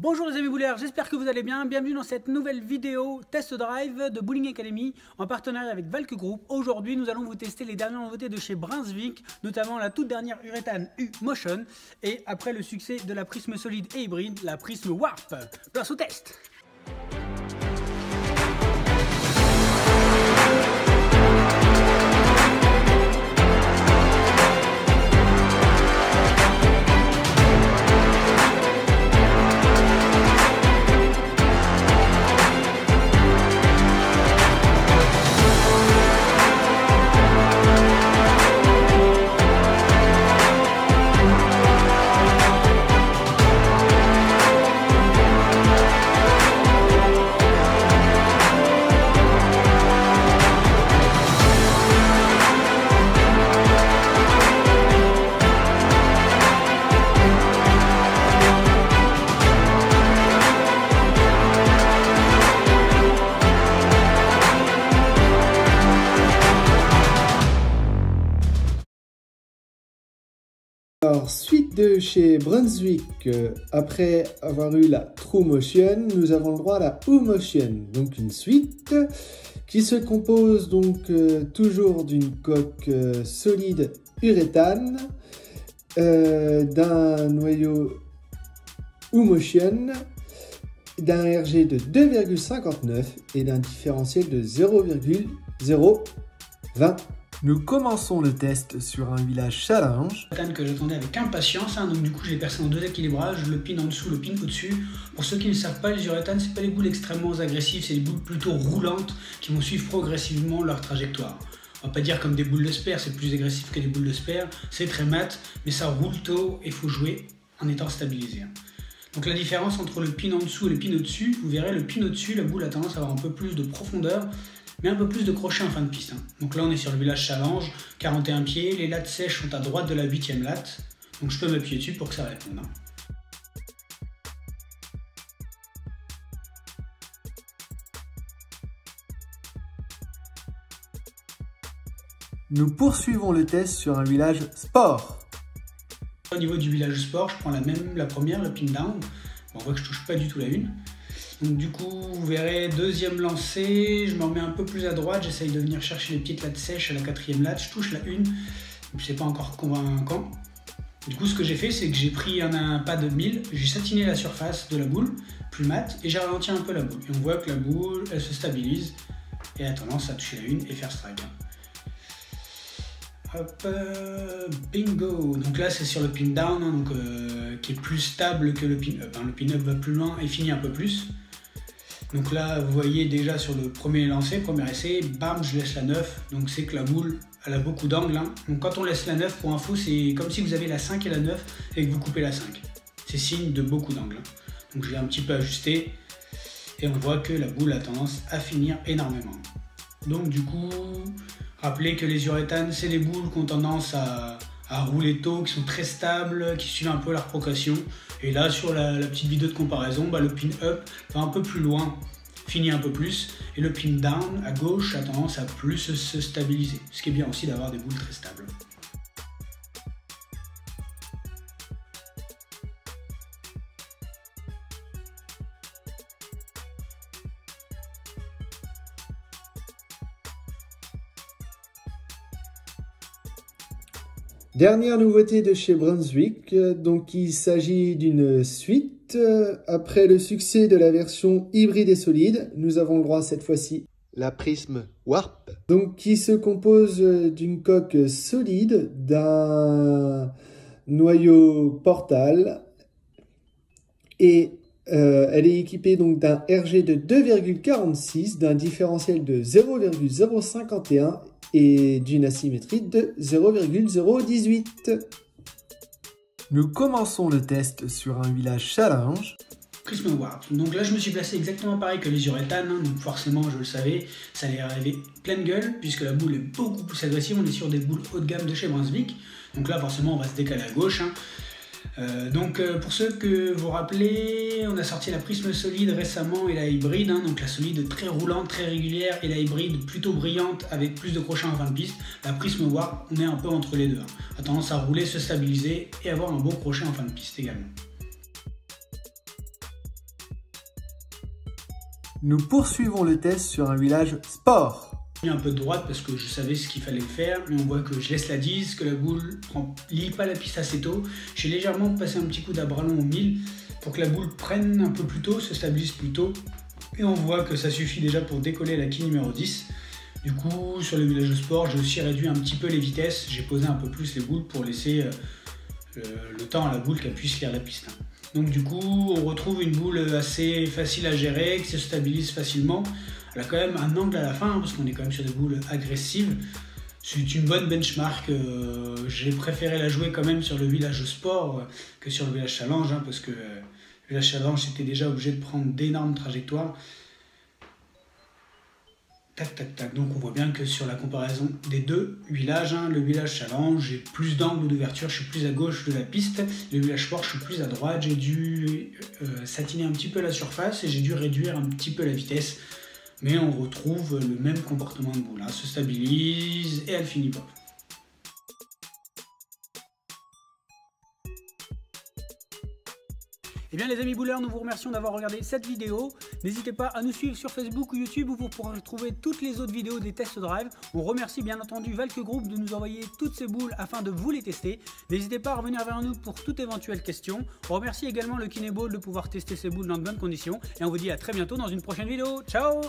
Bonjour les amis boulières, j'espère que vous allez bien. Bienvenue dans cette nouvelle vidéo test drive de Bowling Academy en partenariat avec Valk Group. Aujourd'hui, nous allons vous tester les dernières nouveautés de chez Brunswick, notamment la toute dernière Uretane U-Motion et après le succès de la prisme solide et hybride, la prisme Warp. Place au test. Alors, suite de chez Brunswick, après avoir eu la True Motion, nous avons le droit à la U-Motion, donc une suite qui se compose donc toujours d'une coque solide uréthane, d'un noyau U-Motion, d'un RG de 2,59 et d'un différentiel de 0,020. Nous commençons le test sur un village challenge. Que j'attendais avec impatience, donc du coup je l'ai percé en deux équilibrages, le pin en dessous, le pin au-dessus. Pour ceux qui ne savent pas, les uréthanes, c'est pas des boules extrêmement agressives, c'est des boules plutôt roulantes qui vont suivre progressivement leur trajectoire. On va pas dire comme des boules de Sper, c'est plus agressif que des boules de Sper, c'est très mat, mais ça roule tôt et il faut jouer en étant stabilisé. Donc la différence entre le pin en dessous et le pin au-dessus, vous verrez, le pin au-dessus, la boule a tendance à avoir un peu plus de profondeur, mais un peu plus de crochet en fin de piste. Donc là on est sur le village challenge, 41 pieds, les lattes sèches sont à droite de la 8e latte, donc je peux m'appuyer dessus pour que ça réponde. Nous poursuivons le test sur un village sport. Au niveau du village sport, je prends la première, le pin down. On voit que je touche pas du tout la une. Donc du coup, vous verrez, deuxième lancée, je me remets un peu plus à droite, j'essaye de venir chercher les petites lattes sèches à la 4e latte, je touche la une, c'est pas encore convaincant. Du coup, ce que j'ai fait, c'est que j'ai pris un pas de 1000, j'ai satiné la surface de la boule, plus mat, et j'ai ralenti un peu la boule. Et on voit que la boule, elle se stabilise, et a tendance à toucher la une et faire strike. Hop, bingo! Donc là, c'est sur le pin down, qui est plus stable que le pin up. Le pin up va plus loin et finit un peu plus. Donc là, vous voyez déjà sur le premier lancer, premier essai, bam, je laisse la 9. Donc c'est que la boule, elle a beaucoup d'angles. Donc quand on laisse la 9, pour info, c'est comme si vous avez la 5 et la 9 et que vous coupez la 5. C'est signe de beaucoup d'angles. Donc je l'ai un petit peu ajusté et on voit que la boule a tendance à finir énormément. Donc du coup, rappelez que les uréthanes, c'est des boules qui ont tendance à rouler tôt, qui sont très stables, qui suivent un peu leur progression. Et là, sur la petite vidéo de comparaison, le pin up va un peu plus loin, finit un peu plus. Et le pin down, à gauche, a tendance à plus se stabiliser. Ce qui est bien aussi d'avoir des boules très stables. Dernière nouveauté de chez Brunswick, donc il s'agit d'une suite. Après le succès de la version hybride et solide, nous avons le droit cette fois-ci la prisme Warp, donc qui se compose d'une coque solide, d'un noyau portal et elle est équipée donc d'un RG de 2,46, d'un différentiel de 0,051 et d'une asymétrie de 0,018. Nous commençons le test sur un village challenge. Prisme Warp. Donc là je me suis placé exactement pareil que les uréthanes, donc forcément je le savais, ça allait arriver pleine gueule puisque la boule est beaucoup plus agressive, on est sur des boules haut de gamme de chez Brunswick. Donc là forcément on va se décaler à gauche. Pour ceux que vous rappelez, on a sorti la prisme solide récemment et la hybride, donc la solide très roulante, très régulière, et la hybride plutôt brillante avec plus de crochets en fin de piste. La prisme Warp, on est un peu entre les deux, a tendance à rouler, se stabiliser et avoir un bon crochet en fin de piste également. Nous poursuivons le test sur un village sport. J'ai mis un peu de droite parce que je savais ce qu'il fallait faire, mais on voit que je laisse la 10, que la boule lie pas la piste assez tôt. J'ai légèrement passé un petit coup d'abralon au 1000 pour que la boule prenne un peu plus tôt, se stabilise plus tôt. Et on voit que ça suffit déjà pour décoller la quille numéro 10. Du coup, sur le village de sport, j'ai aussi réduit un petit peu les vitesses. J'ai posé un peu plus les boules pour laisser le temps à la boule qu'elle puisse lire la piste. Donc du coup, on retrouve une boule assez facile à gérer, qui se stabilise facilement. Elle a quand même un angle à la fin, parce qu'on est quand même sur des boules agressives. C'est une bonne benchmark. J'ai préféré la jouer quand même sur le village sport que sur le village challenge, parce que le village challenge, j'étais déjà obligé de prendre d'énormes trajectoires. Tac, tac, tac. Donc on voit bien que sur la comparaison des deux villages, le village challenge, j'ai plus d'angle d'ouverture, je suis plus à gauche de la piste. Le village sport, je suis plus à droite. J'ai dû satiner un petit peu la surface et j'ai dû réduire un petit peu la vitesse. Mais on retrouve le même comportement de boule. Elle se stabilise et elle finit pas. Eh bien les amis bouleurs, nous vous remercions d'avoir regardé cette vidéo. N'hésitez pas à nous suivre sur Facebook ou YouTube où vous pourrez retrouver toutes les autres vidéos des tests drive. On remercie bien entendu Valke Group de nous envoyer toutes ces boules afin de vous les tester. N'hésitez pas à revenir vers nous pour toute éventuelle question. On remercie également le Kineball de pouvoir tester ces boules dans de bonnes conditions. Et on vous dit à très bientôt dans une prochaine vidéo. Ciao!